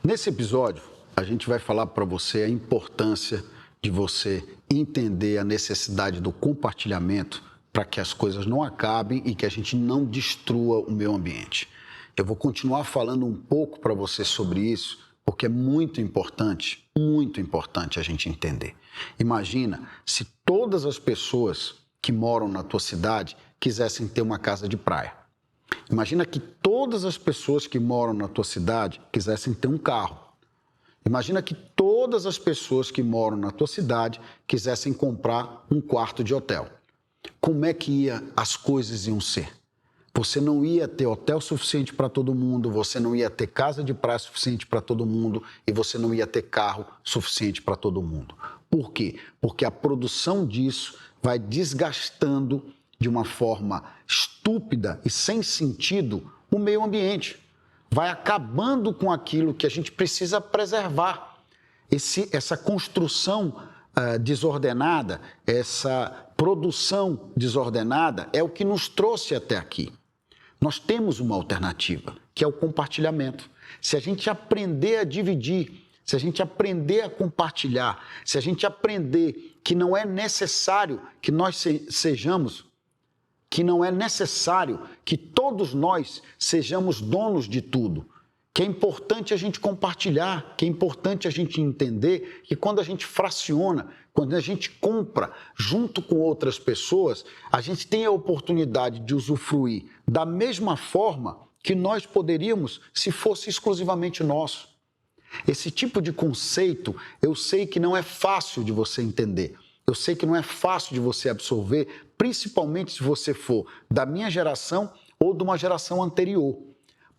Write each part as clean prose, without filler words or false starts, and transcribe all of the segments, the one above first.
Nesse episódio, a gente vai falar para você a importância de você entender a necessidade do compartilhamento para que as coisas não acabem e que a gente não destrua o meio ambiente. Eu vou continuar falando um pouco para você sobre isso, porque é muito importante a gente entender. Imagina se todas as pessoas que moram na tua cidade quisessem ter uma casa de praia. Imagina que todas as pessoas que moram na tua cidade quisessem ter um carro. Imagina que todas as pessoas que moram na tua cidade quisessem comprar um quarto de hotel. Como é que as coisas iam ser? Você não ia ter hotel suficiente para todo mundo, você não ia ter casa de praia suficiente para todo mundo e você não ia ter carro suficiente para todo mundo. Por quê? Porque a produção disso vai desgastando de uma forma estúpida e sem sentido o meio ambiente. Vai acabando com aquilo que a gente precisa preservar. Essa construção desordenada, essa produção desordenada é o que nos trouxe até aqui. Nós temos uma alternativa, que é o compartilhamento. Se a gente aprender a dividir, se a gente aprender a compartilhar, se a gente aprender que não é necessário que nós sejamos, que não é necessário que todos nós sejamos donos de tudo, que é importante a gente compartilhar, que é importante a gente entender que quando a gente fraciona, quando a gente compra junto com outras pessoas, a gente tem a oportunidade de usufruir da mesma forma que nós poderíamos se fosse exclusivamente nosso. Esse tipo de conceito, eu sei que não é fácil de você entender. Eu sei que não é fácil de você absorver, principalmente se você for da minha geração ou de uma geração anterior.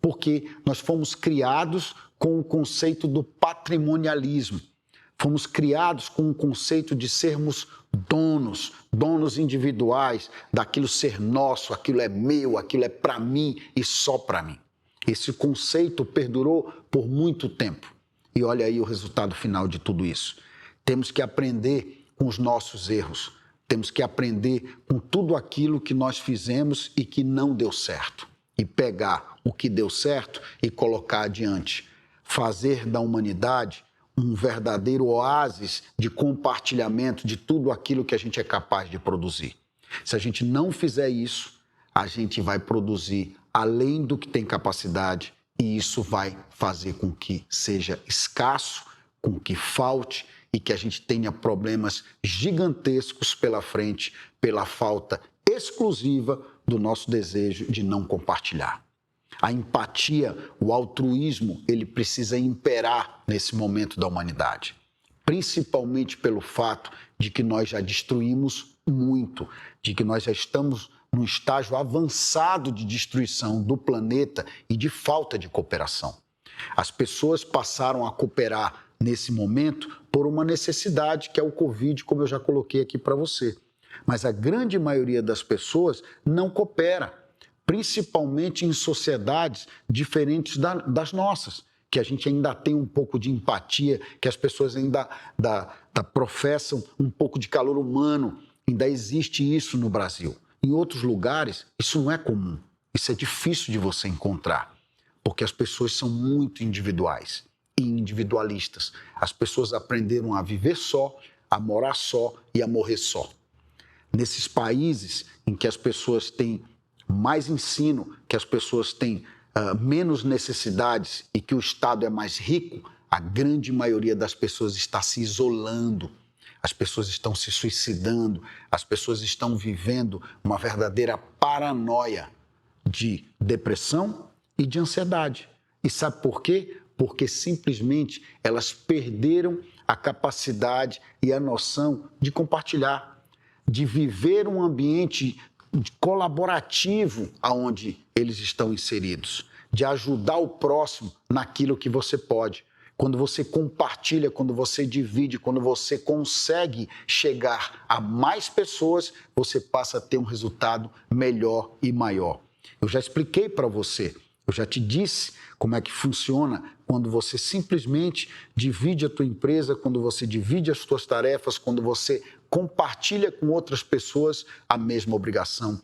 Porque nós fomos criados com o conceito do patrimonialismo. Fomos criados com o conceito de sermos donos individuais, daquilo ser nosso, aquilo é meu, aquilo é para mim e só para mim. Esse conceito perdurou por muito tempo. E olha aí o resultado final de tudo isso. Temos que aprender com os nossos erros. Temos que aprender com tudo aquilo que nós fizemos e que não deu certo. E pegar o que deu certo e colocar adiante. Fazer da humanidade um verdadeiro oásis de compartilhamento de tudo aquilo que a gente é capaz de produzir. Se a gente não fizer isso, a gente vai produzir além do que tem capacidade e isso vai fazer com que seja escasso, com que falte e que a gente tenha problemas gigantescos pela frente, pela falta exclusiva do nosso desejo de não compartilhar. A empatia, o altruísmo, ele precisa imperar nesse momento da humanidade. Principalmente pelo fato de que nós já destruímos muito, de que nós já estamos num estágio avançado de destruição do planeta e de falta de cooperação. As pessoas passaram a cooperar nesse momento por uma necessidade que é o Covid, como eu já coloquei aqui para você. Mas a grande maioria das pessoas não coopera, principalmente em sociedades diferentes das nossas, que a gente ainda tem um pouco de empatia, que as pessoas ainda professam um pouco de calor humano, ainda existe isso no Brasil. Em outros lugares, isso não é comum, isso é difícil de você encontrar, porque as pessoas são muito individuais e individualistas. As pessoas aprenderam a viver só, a morar só e a morrer só. Nesses países em que as pessoas têm mais ensino, que as pessoas têm menos necessidades e que o Estado é mais rico, a grande maioria das pessoas está se isolando, as pessoas estão se suicidando, as pessoas estão vivendo uma verdadeira paranoia de depressão e de ansiedade. E sabe por quê? Porque simplesmente elas perderam a capacidade e a noção de compartilhar, de viver um ambiente colaborativo aonde eles estão inseridos, de ajudar o próximo naquilo que você pode. Quando você compartilha, quando você divide, quando você consegue chegar a mais pessoas, você passa a ter um resultado melhor e maior. Eu já expliquei para você, eu já te disse como é que funciona quando você simplesmente divide a tua empresa, quando você divide as tuas tarefas, quando você compartilha com outras pessoas a mesma obrigação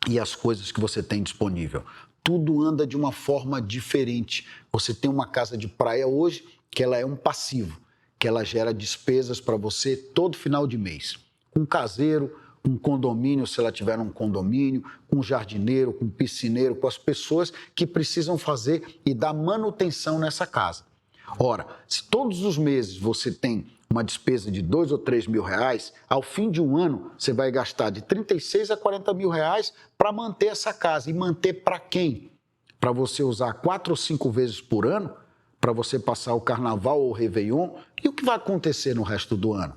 e as coisas que você tem disponível. tudo anda de uma forma diferente. Você tem uma casa de praia hoje que ela é um passivo, que ela gera despesas para você todo final de mês. Com caseiro, com condomínio, se ela tiver um condomínio, com jardineiro, com piscineiro, com as pessoas que precisam fazer e dar manutenção nessa casa. Ora, se todos os meses você tem uma despesa de 2 ou 3 mil reais, ao fim de um ano você vai gastar de 36 a 40 mil reais para manter essa casa. E manter para quem? Para você usar 4 ou 5 vezes por ano, para você passar o carnaval ou o Réveillon. E o que vai acontecer no resto do ano?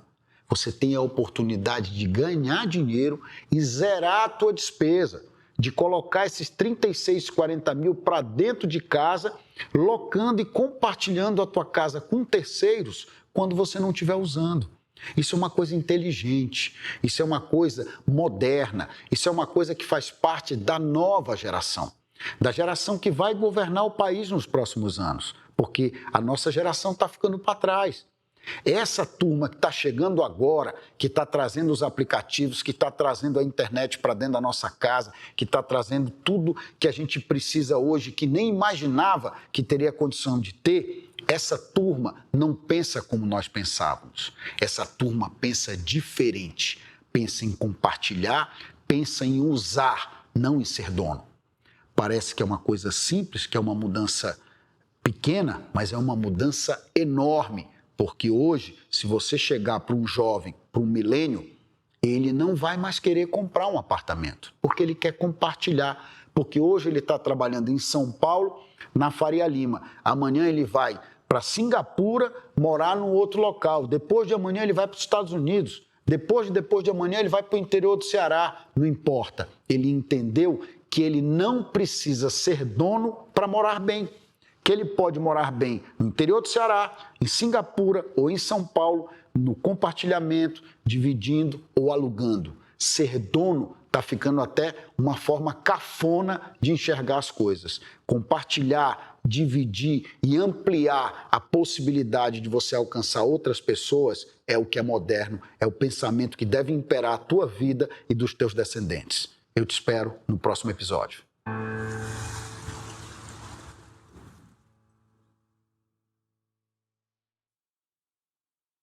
Você tem a oportunidade de ganhar dinheiro e zerar a tua despesa, de colocar esses 36, 40 mil para dentro de casa, locando e compartilhando a tua casa com terceiros quando você não estiver usando. Isso é uma coisa inteligente, isso é uma coisa moderna, isso é uma coisa que faz parte da nova geração, da geração que vai governar o país nos próximos anos, porque a nossa geração está ficando para trás. Essa turma que está chegando agora, que está trazendo os aplicativos, que está trazendo a internet para dentro da nossa casa, que está trazendo tudo que a gente precisa hoje, que nem imaginava que teria condição de ter, essa turma não pensa como nós pensávamos. Essa turma pensa diferente, pensa em compartilhar, pensa em usar, não em ser dono. Parece que é uma coisa simples, que é uma mudança pequena, mas é uma mudança enorme. Porque hoje, se você chegar para um jovem, para um milênio, ele não vai mais querer comprar um apartamento, porque ele quer compartilhar. Porque hoje ele está trabalhando em São Paulo, na Faria Lima. Amanhã ele vai para Singapura, morar num outro local. Depois de amanhã ele vai para os Estados Unidos. Depois de amanhã ele vai para o interior do Ceará. Não importa. Ele entendeu que ele não precisa ser dono para morar bem. Que ele pode morar bem no interior do Ceará, em Singapura ou em São Paulo, no compartilhamento, dividindo ou alugando. Ser dono está ficando até uma forma cafona de enxergar as coisas. Compartilhar, dividir e ampliar a possibilidade de você alcançar outras pessoas é o que é moderno, é o pensamento que deve imperar a tua vida e dos teus descendentes. Eu te espero no próximo episódio.